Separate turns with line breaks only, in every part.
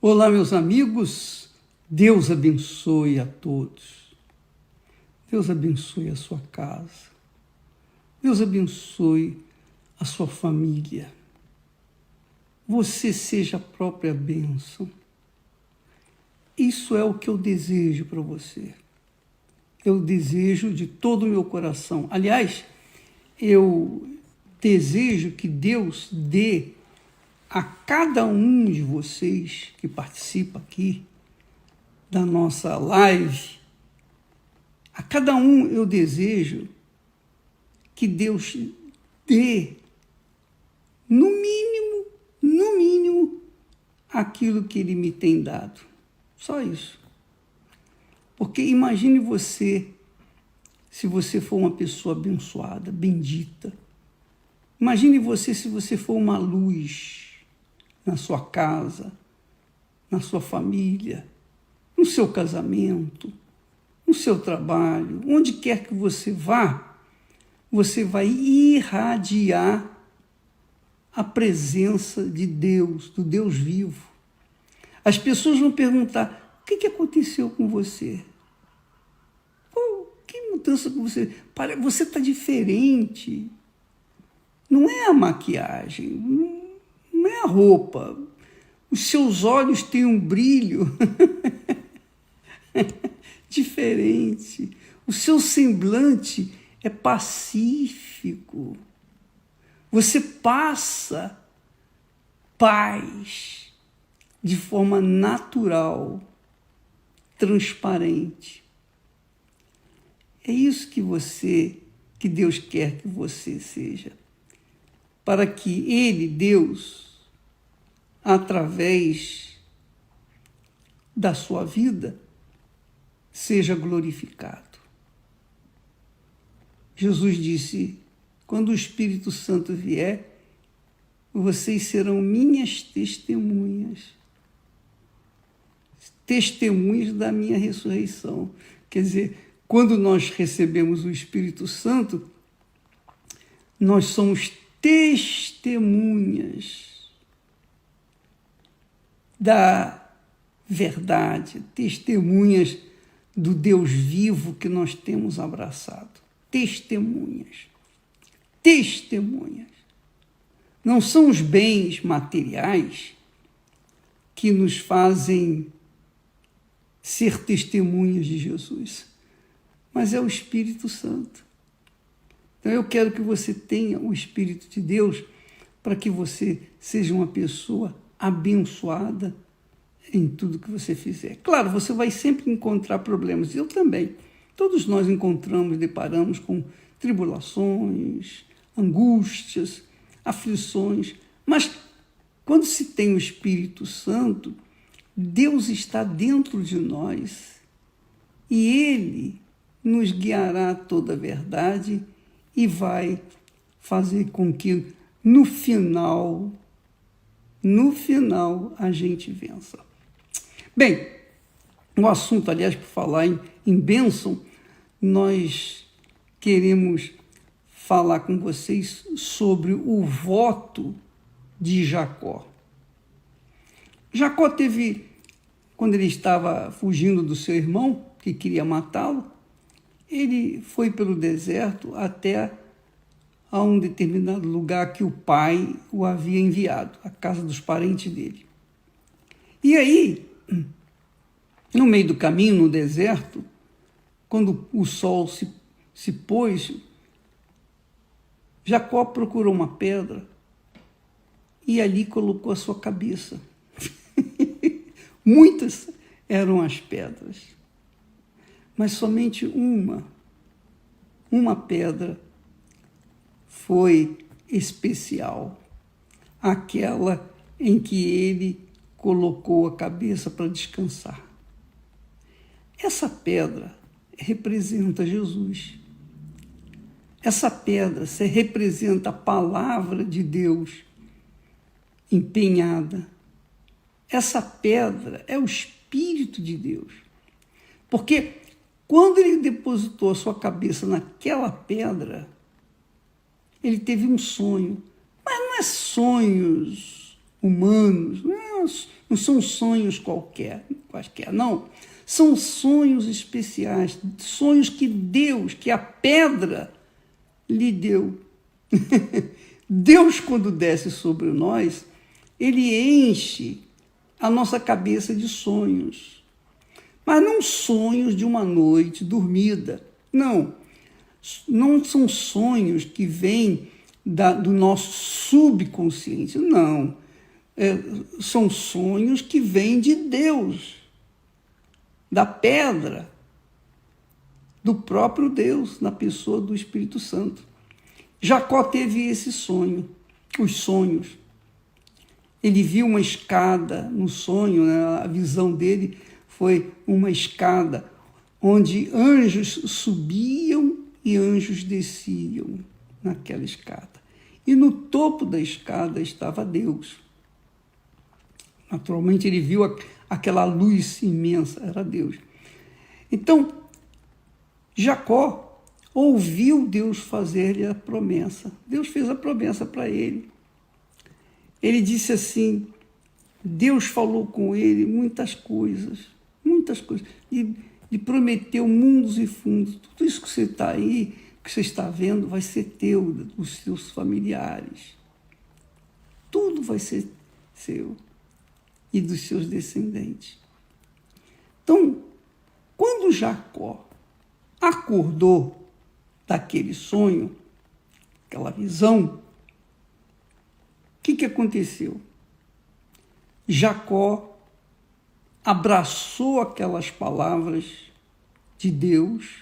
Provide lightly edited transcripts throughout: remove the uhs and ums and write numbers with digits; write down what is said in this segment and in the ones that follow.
Olá, meus amigos, Deus abençoe a todos. Deus abençoe a sua casa. Deus abençoe a sua família. Você seja a própria bênção. Isso é o que eu desejo para você. Eu desejo de todo o meu coração. Aliás, eu desejo que Deus dê a cada um de vocês que participa aqui da nossa live, a cada um eu desejo que Deus dê, no mínimo, aquilo que Ele me tem dado. Só isso. Porque imagine você, se você for uma pessoa abençoada, bendita. Imagine você se você for uma luz na sua casa, na sua família, no seu casamento, no seu trabalho, onde quer que você vá, você vai irradiar a presença de Deus, do Deus vivo. As pessoas vão perguntar: o que aconteceu com você? Pô, que mudança com você? Você está diferente. Não é a maquiagem, não é a roupa. Os seus olhos têm um brilho diferente. O seu semblante é pacífico. Você passa paz de forma natural, transparente. É isso que Deus quer que você seja. Para que Ele, Deus, através da sua vida, seja glorificado. Jesus disse: quando o Espírito Santo vier, vocês serão minhas testemunhas. Testemunhas da minha ressurreição. Quer dizer, quando nós recebemos o Espírito Santo, nós somos testemunhas da verdade, testemunhas do Deus vivo que nós temos abraçado. Testemunhas. Testemunhas. Não são os bens materiais que nos fazem ser testemunhas de Jesus, mas é o Espírito Santo. Então eu quero que você tenha o Espírito de Deus para que você seja uma pessoa abençoada em tudo que você fizer. Claro, você vai sempre encontrar problemas, eu também. Todos nós deparamos com tribulações, angústias, aflições, mas quando se tem o Espírito Santo, Deus está dentro de nós e Ele nos guiará a toda a verdade e vai fazer com que no final a gente vença. Bem, o assunto, aliás, por falar em bênção, nós queremos falar com vocês sobre o voto de Jacó. Jacó teve, quando ele estava fugindo do seu irmão, que queria matá-lo, ele foi pelo deserto até a um determinado lugar que o pai o havia enviado, a casa dos parentes dele. E aí, no meio do caminho, no deserto, quando o sol se pôs, Jacó procurou uma pedra e ali colocou a sua cabeça. Muitas eram as pedras, mas somente uma pedra foi especial, aquela em que ele colocou a cabeça para descansar. Essa pedra representa Jesus. Essa pedra representa a palavra de Deus empenhada. Essa pedra é o Espírito de Deus. Porque quando ele depositou a sua cabeça naquela pedra, ele teve um sonho. Mas não é sonhos humanos, não são sonhos quaisquer, não. São sonhos especiais, sonhos que Deus, que a pedra lhe deu. Deus, quando desce sobre nós, ele enche a nossa cabeça de sonhos. Mas não sonhos de uma noite dormida. Não são sonhos que vêm do nosso subconsciente. Não. São sonhos que vêm de Deus, da pedra, do próprio Deus, na pessoa do Espírito Santo. Jacó teve esse sonho, os sonhos. Ele viu uma escada no sonho, né? A visão dele foi uma escada onde anjos subiam e anjos desciam naquela escada. E no topo da escada estava Deus. Naturalmente ele viu aquela luz imensa, era Deus. Então, Jacó ouviu Deus fazer-lhe a promessa. Deus fez a promessa para ele. Ele disse assim, Deus falou com ele muitas coisas, e prometeu mundos e fundos. Tudo isso que você está aí, que você está vendo, vai ser teu, dos seus familiares. Tudo vai ser seu e dos seus descendentes. Então, quando Jacó acordou daquele sonho, aquela visão, o que aconteceu? Jacó abraçou aquelas palavras de Deus,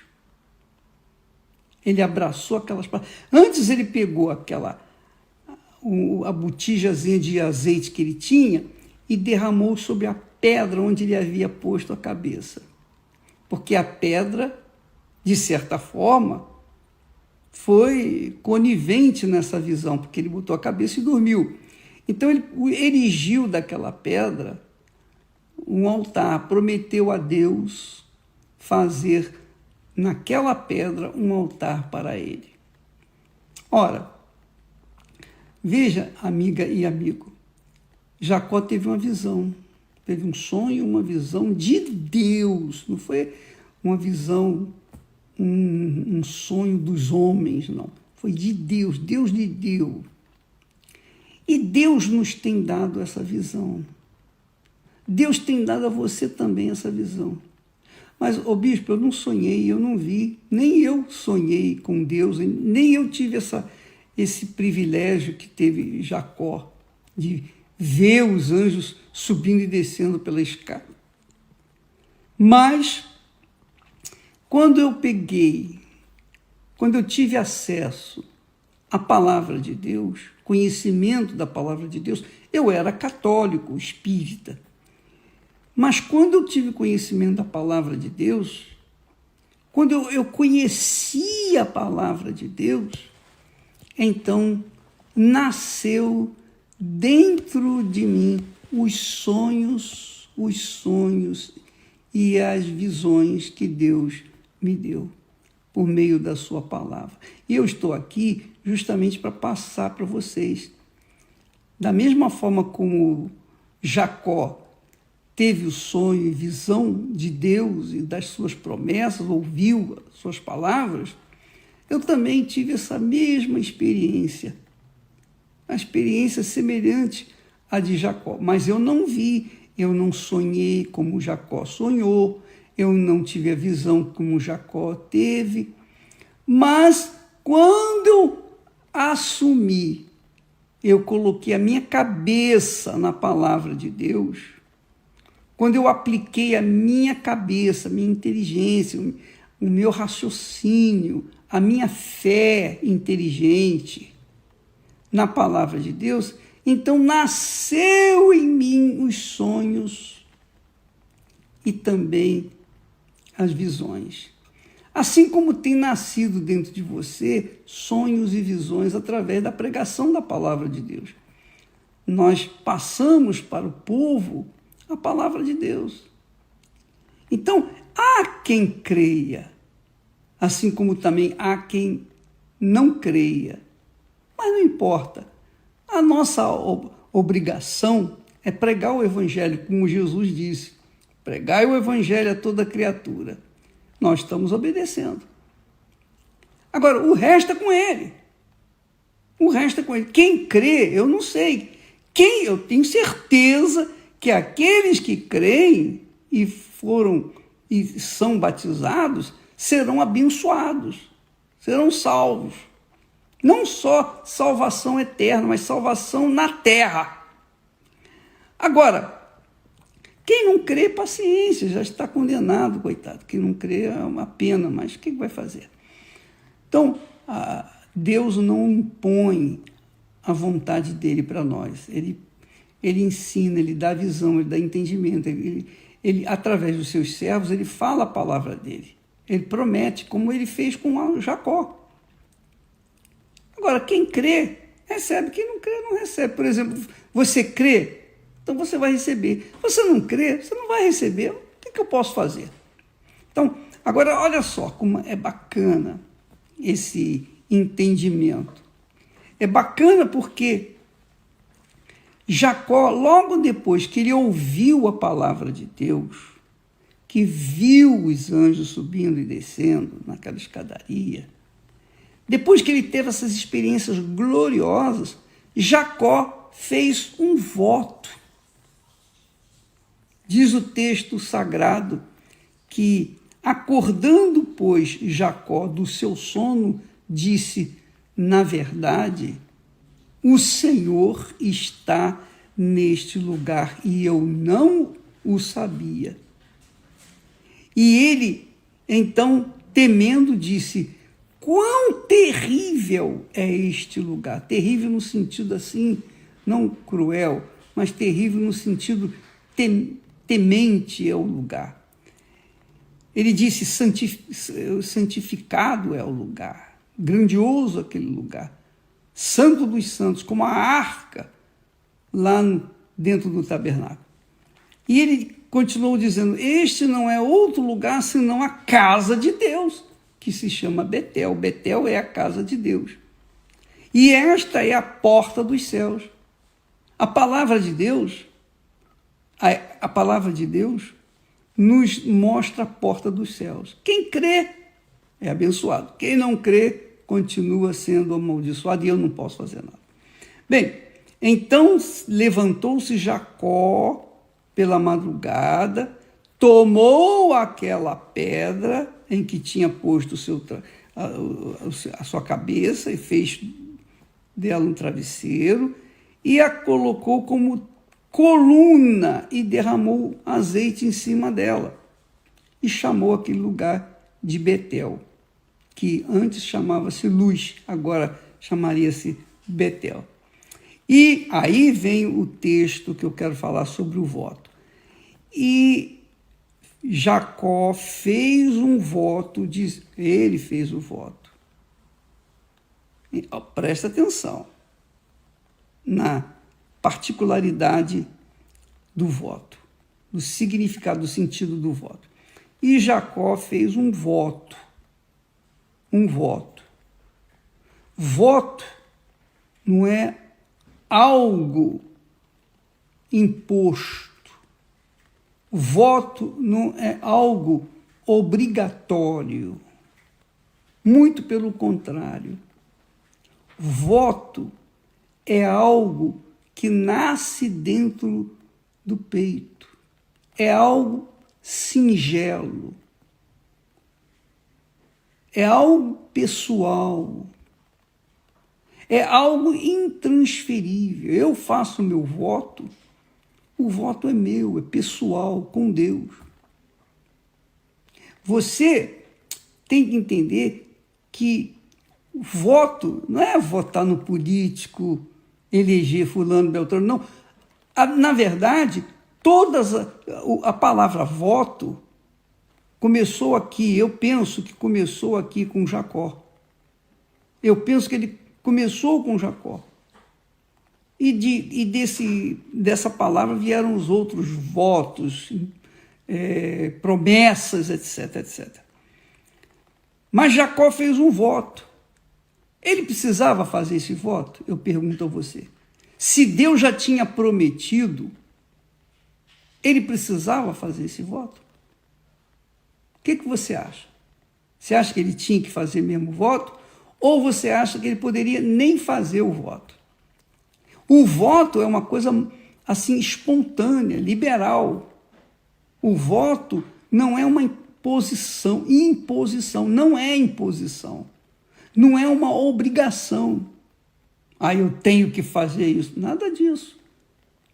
ele abraçou aquelas palavras. Antes ele pegou a botijazinha de azeite que ele tinha e derramou sobre a pedra onde ele havia posto a cabeça. Porque a pedra, de certa forma, foi conivente nessa visão, porque ele botou a cabeça e dormiu. Então ele erigiu daquela pedra um altar, prometeu a Deus fazer naquela pedra um altar para ele. Ora, veja, amiga e amigo, Jacó teve uma visão, teve um sonho, uma visão de Deus, não foi uma visão, um sonho dos homens, não. Foi de Deus, Deus lhe deu. E Deus nos tem dado essa visão. Deus tem dado a você também essa visão. Mas, bispo, eu não sonhei, eu não vi, nem eu sonhei com Deus, nem eu tive esse privilégio que teve Jacó, de ver os anjos subindo e descendo pela escada. Mas, quando eu tive acesso à palavra de Deus, conhecimento da palavra de Deus, eu era católico, espírita. Mas quando eu tive conhecimento da palavra de Deus, quando eu conheci a palavra de Deus, então nasceu dentro de mim os sonhos e as visões que Deus me deu por meio da sua palavra. E eu estou aqui justamente para passar para vocês. Da mesma forma como Jacó teve o sonho e visão de Deus e das suas promessas, ouviu as suas palavras, eu também tive essa mesma experiência, uma experiência semelhante à de Jacó. Mas eu não vi, eu não sonhei como Jacó sonhou, eu não tive a visão como Jacó teve, mas quando eu assumi, eu coloquei a minha cabeça na palavra de Deus, quando eu apliquei a minha cabeça, a minha inteligência, o meu raciocínio, a minha fé inteligente na palavra de Deus, então nasceu em mim os sonhos e também as visões. Assim como tem nascido dentro de você sonhos e visões através da pregação da palavra de Deus. Nós passamos para o povo a palavra de Deus. Então, há quem creia, assim como também há quem não creia. Mas não importa. obrigação é pregar o evangelho, como Jesus disse. Pregai o evangelho a toda criatura. Nós estamos obedecendo. Agora, o resto é com ele. O resto é com ele. Quem crê, eu não sei. Eu tenho certeza que aqueles que creem e são batizados serão abençoados, serão salvos. Não só salvação eterna, mas salvação na terra. Agora, quem não crê, paciência, já está condenado, coitado. Quem não crê é uma pena, mas o que vai fazer? Então, Deus não impõe a vontade dele para nós. Ele ensina, ele dá visão, ele dá entendimento. Ele, através dos seus servos, ele fala a palavra dele. Ele promete, como ele fez com Jacó. Agora, quem crê, recebe. Quem não crê, não recebe. Por exemplo, você crê, então você vai receber. Você não crê, você não vai receber. O que eu posso fazer? Então, agora, olha só como é bacana esse entendimento. É bacana porque Jacó, logo depois que ele ouviu a palavra de Deus, que viu os anjos subindo e descendo naquela escadaria, depois que ele teve essas experiências gloriosas, Jacó fez um voto. Diz o texto sagrado que, acordando, pois, Jacó do seu sono, disse: na verdade, o Senhor está neste lugar e eu não o sabia. E ele, então, temendo, disse: quão terrível é este lugar. Terrível no sentido assim, não cruel, mas terrível no sentido temente é o lugar. Ele disse: santificado é o lugar, grandioso aquele lugar, santo dos santos, como a arca lá dentro do tabernáculo. E ele continuou dizendo: este não é outro lugar senão a casa de Deus, que se chama Betel. Betel é a casa de Deus. E esta é a porta dos céus. A palavra de Deus, a palavra de Deus nos mostra a porta dos céus. Quem crê é abençoado. Quem não crê continua sendo amaldiçoado, e eu não posso fazer nada. Bem, então levantou-se Jacó pela madrugada, tomou aquela pedra em que tinha posto a sua cabeça e fez dela um travesseiro e a colocou como coluna e derramou azeite em cima dela e chamou aquele lugar de Betel, que antes chamava-se Luz, agora chamaria-se Betel. E aí vem o texto que eu quero falar sobre o voto. E Jacó fez um voto, ele fez o voto. E, presta atenção na particularidade do voto, do significado, do sentido do voto. E Jacó fez um voto. Um voto. Voto não é algo imposto. Voto não é algo obrigatório. Muito pelo contrário. Voto é algo que nasce dentro do peito. É algo singelo. É algo pessoal. É algo intransferível. Eu faço o meu voto, o voto é meu, é pessoal, com Deus. Você tem que entender que o voto não é votar no político, eleger fulano, beltrano, não. Na verdade, a palavra voto começou aqui, eu penso que começou aqui com Jacó. Eu penso que ele começou com Jacó. E dessa palavra vieram os outros votos, promessas, etc, etc. Mas Jacó fez um voto. Ele precisava fazer esse voto? Eu pergunto a você. Se Deus já tinha prometido, ele precisava fazer esse voto? O que você acha? Você acha que ele tinha que fazer mesmo o voto? Ou você acha que ele poderia nem fazer o voto? O voto é uma coisa assim espontânea, liberal. O voto não é uma imposição. Não é imposição. Não é uma obrigação. Eu tenho que fazer isso. Nada disso.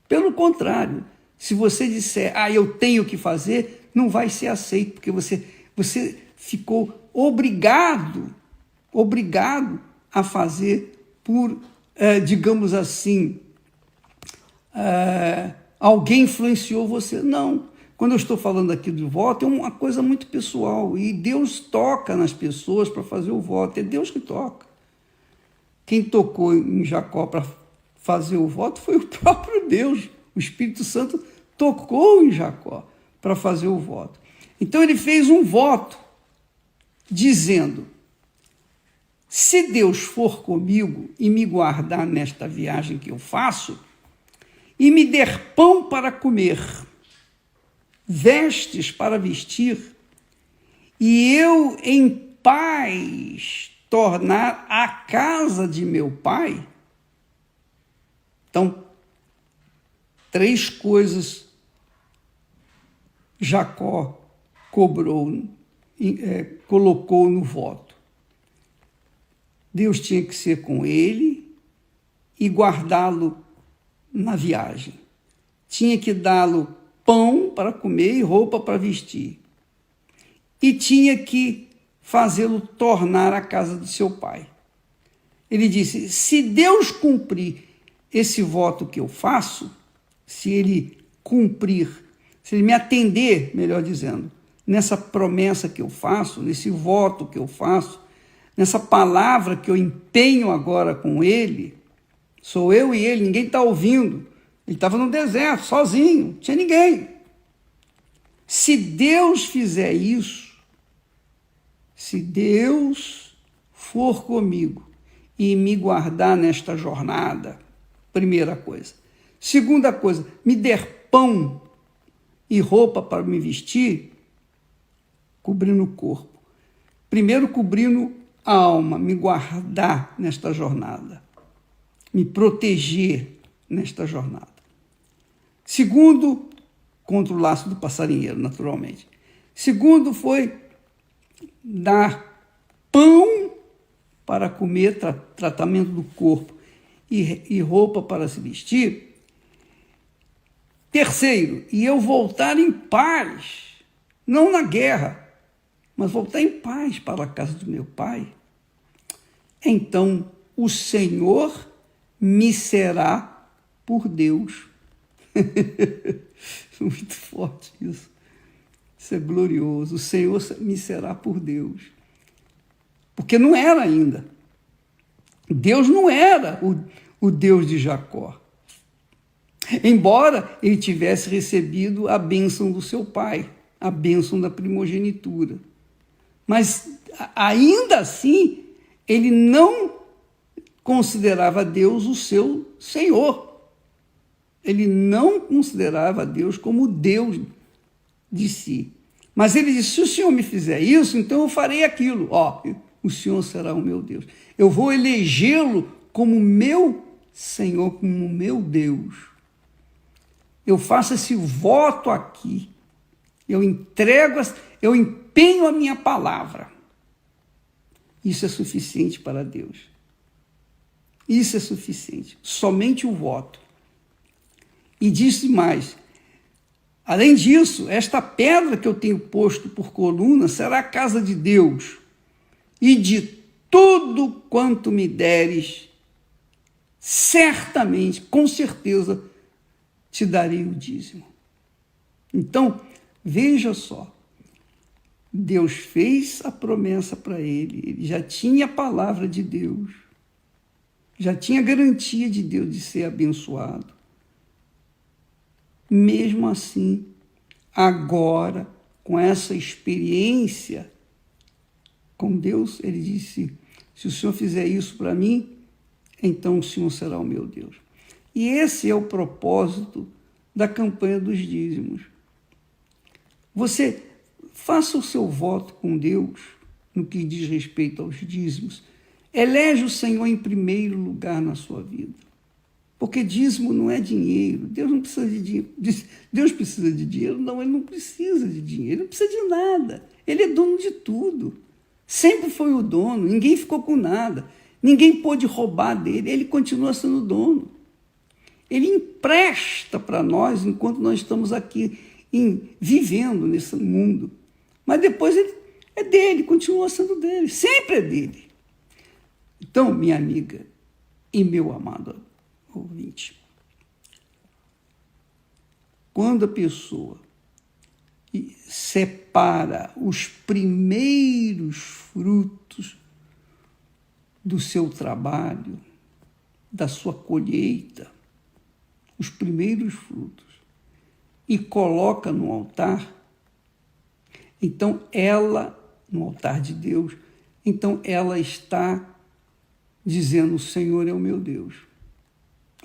Pelo contrário, se você disser, eu tenho que fazer, não vai ser aceito, porque você ficou obrigado a fazer por, digamos assim, alguém influenciou você. Não. Quando eu estou falando aqui do voto, é uma coisa muito pessoal, e Deus toca nas pessoas para fazer o voto, é Deus que toca. Quem tocou em Jacó para fazer o voto foi o próprio Deus. O Espírito Santo tocou em Jacó para fazer o voto. Então ele fez um voto, dizendo: se Deus for comigo e me guardar nesta viagem que eu faço, e me der pão para comer, vestes para vestir, e eu em paz tornar a casa de meu pai. Então, 3 coisas Jacó colocou no voto. Deus tinha que ser com ele e guardá-lo na viagem. Tinha que dá-lo pão para comer e roupa para vestir. E tinha que fazê-lo tornar a casa de seu pai. Ele disse: se Deus cumprir esse voto que eu faço, se ele cumprir, se ele me atender, melhor dizendo, nessa promessa que eu faço, nesse voto que eu faço, nessa palavra que eu empenho agora com ele, sou eu e ele, ninguém está ouvindo. Ele estava no deserto, sozinho, não tinha ninguém. Se Deus fizer isso, se Deus for comigo e me guardar nesta jornada, primeira coisa. Segunda coisa, me der pão e roupa para me vestir, cobrindo o corpo. Primeiro, cobrindo a alma, me guardar nesta jornada, me proteger nesta jornada. Segundo, contra o laço do passarinheiro, naturalmente. Segundo foi dar pão para comer, tratamento do corpo e roupa para se vestir. Terceiro, e eu voltar em paz, não na guerra, mas voltar em paz para a casa do meu pai. Então o Senhor me será por Deus. Muito forte isso. Isso é glorioso. O Senhor me será por Deus. Porque não era ainda. Deus não era o Deus de Jacó. Embora ele tivesse recebido a bênção do seu pai, a bênção da primogenitura. Mas, ainda assim, ele não considerava Deus o seu Senhor. Ele não considerava Deus como Deus de si. Mas ele disse: se o Senhor me fizer isso, então eu farei aquilo. O Senhor será o meu Deus. Eu vou elegê-lo como meu Senhor, como meu Deus. Eu faço esse voto aqui. Eu empenho a minha palavra. Isso é suficiente para Deus. Isso é suficiente. Somente o voto. E disse mais: além disso, esta pedra que eu tenho posto por coluna será a casa de Deus, e de tudo quanto me deres, certamente, com certeza, te darei o dízimo. Então, veja só, Deus fez a promessa para ele já tinha a palavra de Deus, já tinha a garantia de Deus de ser abençoado. Mesmo assim, agora, com essa experiência com Deus, ele disse: se o Senhor fizer isso para mim, então o Senhor será o meu Deus. E esse é o propósito da campanha dos dízimos. Você faça o seu voto com Deus no que diz respeito aos dízimos. Elege o Senhor em primeiro lugar na sua vida. Porque dízimo não é dinheiro. Deus não precisa de dinheiro. Deus precisa de dinheiro? Não, ele não precisa de dinheiro. Ele não precisa de nada. Ele é dono de tudo. Sempre foi o dono. Ninguém ficou com nada. Ninguém pôde roubar dele. Ele continua sendo dono. Ele empresta para nós enquanto nós estamos aqui vivendo nesse mundo. Mas depois ele é dele, continua sendo dele. Sempre é dele. Então, minha amiga e meu amado ouvinte, quando a pessoa separa os primeiros frutos do seu trabalho, da sua colheita, os primeiros frutos, e coloca no altar, então ela, no altar de Deus, então ela está dizendo: o Senhor é o meu Deus.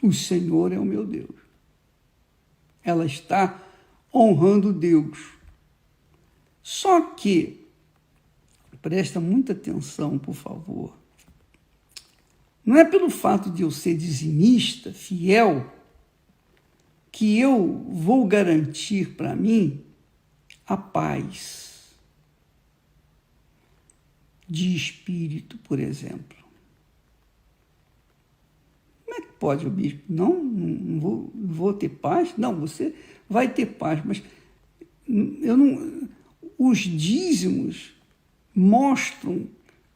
O Senhor é o meu Deus. Ela está honrando Deus. Só que, presta muita atenção, por favor, não é pelo fato de eu ser dizimista, fiel, que eu vou garantir para mim a paz de espírito, por exemplo. Como é que pode o bispo? Não vou ter paz? Não, você vai ter paz, mas eu não. Os dízimos mostram.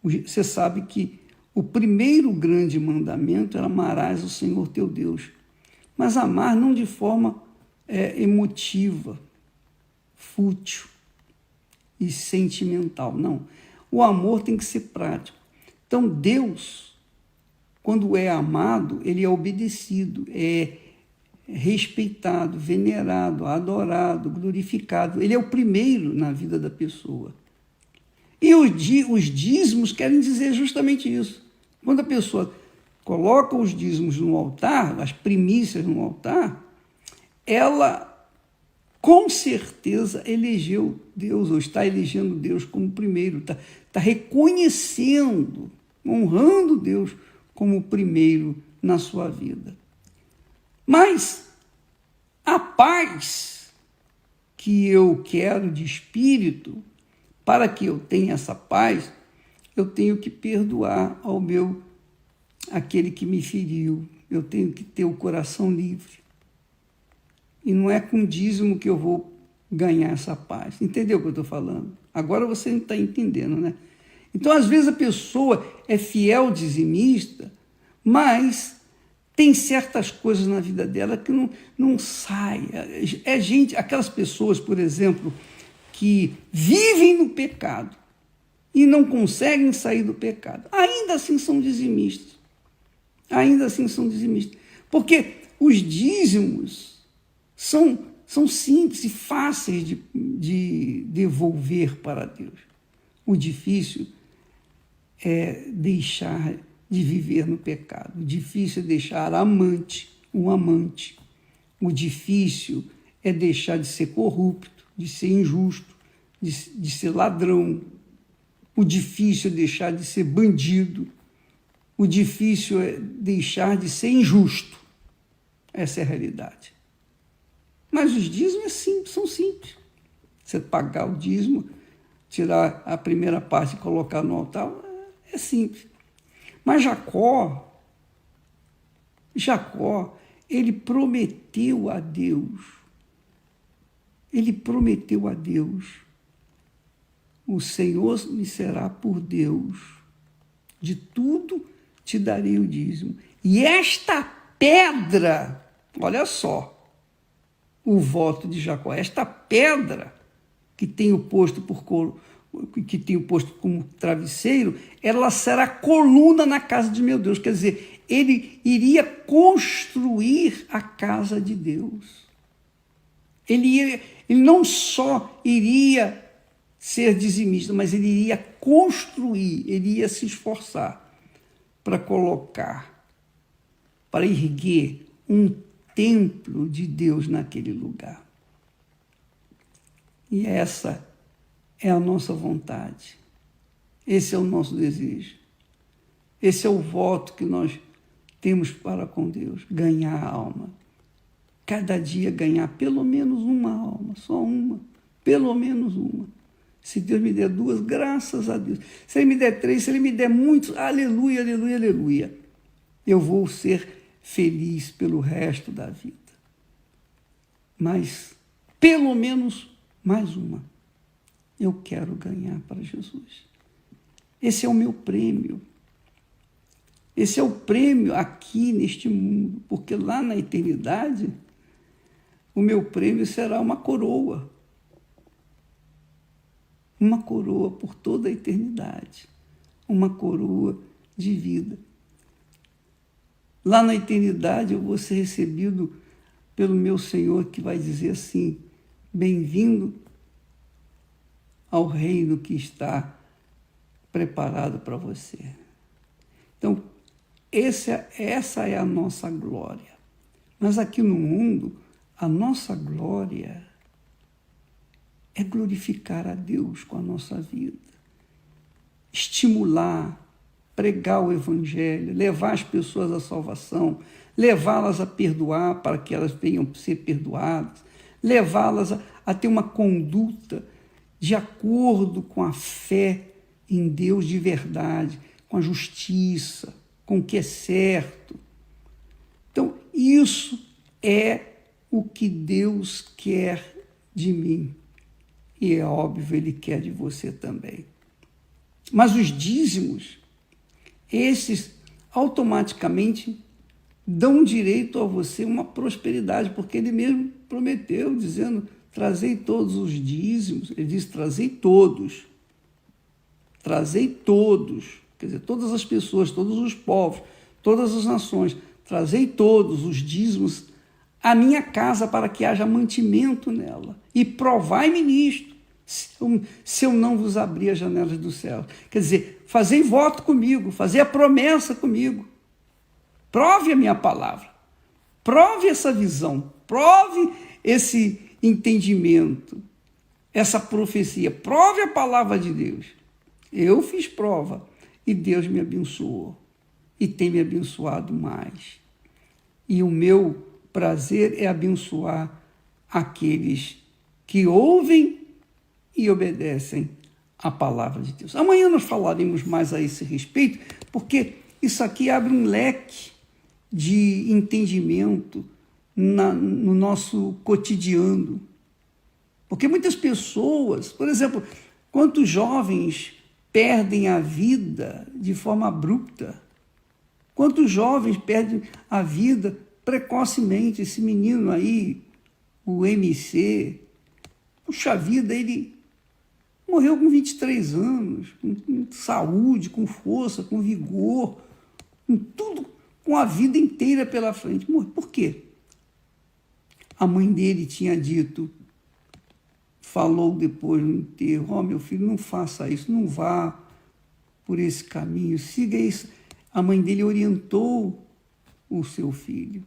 Você sabe que o primeiro grande mandamento era: amarás o Senhor teu Deus. Mas amar não de forma emotiva, fútil e sentimental, não. O amor tem que ser prático. Então, Deus, quando é amado, ele é obedecido, é respeitado, venerado, adorado, glorificado. Ele é o primeiro na vida da pessoa. E os dízimos querem dizer justamente isso. Quando a pessoa coloca os dízimos no altar, as primícias no altar, ela com certeza elegeu Deus, ou está elegendo Deus como primeiro, está reconhecendo, honrando Deus como primeiro na sua vida. Mas a paz que eu quero de espírito, para que eu tenha essa paz, eu tenho que perdoar aquele que me feriu. Eu tenho que ter o coração livre. E não é com dízimo que eu vou ganhar essa paz. Entendeu o que eu estou falando? Agora você não está entendendo, né? Então, às vezes, a pessoa é fiel dizimista, mas tem certas coisas na vida dela que não sai. É gente, aquelas pessoas, por exemplo, que vivem no pecado e não conseguem sair do pecado. Ainda assim são dizimistas. Ainda assim são dizimistas. Porque os dízimos são simples e fáceis de devolver para Deus. O difícil é deixar de viver no pecado. O difícil é deixar um amante. O difícil é deixar de ser corrupto, de ser injusto, de ser ladrão. O difícil é deixar de ser bandido. O difícil é deixar de ser injusto. Essa é a realidade. Mas os dízimos são simples. Você pagar o dízimo, tirar a primeira parte e colocar no altar, é simples. Mas Jacó, ele prometeu a Deus. Ele prometeu a Deus: o Senhor me será por Deus, de tudo te darei o dízimo. E esta pedra, olha só, o voto de Jacó, esta pedra que tenho posto como travesseiro, ela será coluna na casa de meu Deus. Quer dizer, ele iria construir a casa de Deus. Ele não só iria ser dizimista, mas ele iria construir, ele ia se esforçar para colocar, para erguer um templo de Deus naquele lugar. E essa é a nossa vontade. Esse é o nosso desejo. Esse é o voto que nós temos para com Deus, ganhar a alma. Cada dia ganhar pelo menos uma alma, só uma, pelo menos uma. Se Deus me der 2, graças a Deus. Se Ele me der 3, se Ele me der muitos, aleluia, aleluia, aleluia. Eu vou ser feliz pelo resto da vida. Mas, pelo menos, mais uma. Eu quero ganhar para Jesus. Esse é o meu prêmio. Esse é o prêmio aqui neste mundo, porque lá na eternidade, o meu prêmio será uma coroa. Uma coroa por toda a eternidade. Uma coroa de vida. Lá na eternidade eu vou ser recebido pelo meu Senhor, que vai dizer assim: bem-vindo ao reino que está preparado para você. Então, essa é a nossa glória. Mas aqui no mundo, a nossa glória é glorificar a Deus com a nossa vida, estimular, pregar o Evangelho, levar as pessoas à salvação, levá-las a perdoar para que elas venham a ser perdoadas, levá-las a ter uma conduta de acordo com a fé em Deus de verdade, com a justiça, com o que é certo. Então, isso é o que Deus quer de mim. E é óbvio, Ele quer de você também. Mas os dízimos, esses automaticamente dão direito a você uma prosperidade, porque Ele mesmo prometeu, dizendo: trazei todos os dízimos. Ele diz: trazei todos. Trazei todos. Quer dizer, todas as pessoas, todos os povos, todas as nações, trazei todos os dízimos à minha casa para que haja mantimento nela. E provai-me nisto, se eu não vos abrir as janelas do céu. Quer dizer, fazei voto comigo, fazei a promessa comigo. Prove a minha palavra. Prove essa visão. Prove esse entendimento, essa profecia. Prove a palavra de Deus. Eu fiz prova e Deus me abençoou e tem me abençoado mais. E o meu prazer é abençoar aqueles que ouvem e obedecem à palavra de Deus. Amanhã nós falaremos mais a esse respeito, porque isso aqui abre um leque de entendimento no nosso cotidiano. Porque muitas pessoas, por exemplo, quantos jovens perdem a vida de forma abrupta? Quantos jovens perdem a vida precocemente? Esse menino aí, o MC, puxa vida, ele morreu com 23 anos, com saúde, com força, com vigor, com tudo, com a vida inteira pela frente. Por quê? A mãe dele tinha dito, falou depois no enterro: meu filho, não faça isso, não vá por esse caminho, siga isso. A mãe dele orientou o seu filho,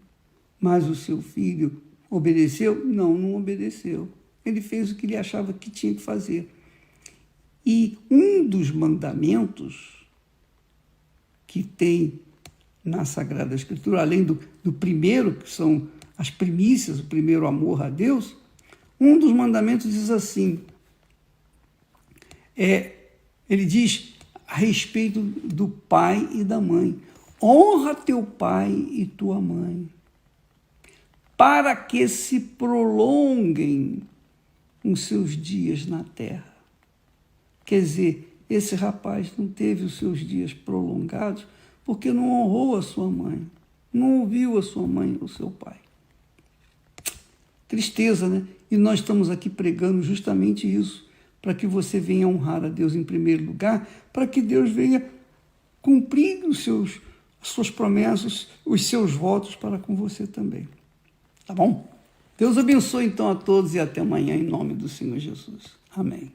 mas o seu filho obedeceu? Não obedeceu. Ele fez o que ele achava que tinha que fazer. E um dos mandamentos que tem na Sagrada Escritura, além do primeiro, que são as primícias, o primeiro amor a Deus, um dos mandamentos diz assim, ele diz a respeito do pai e da mãe: honra teu pai e tua mãe, para que se prolonguem os seus dias na terra. Quer dizer, esse rapaz não teve os seus dias prolongados porque não honrou a sua mãe, não ouviu a sua mãe ou seu pai. Tristeza, né? E nós estamos aqui pregando justamente isso, para que você venha honrar a Deus em primeiro lugar, para que Deus venha cumprir as suas promessas, os seus votos para com você também. Tá bom? Deus abençoe então a todos e até amanhã em nome do Senhor Jesus. Amém.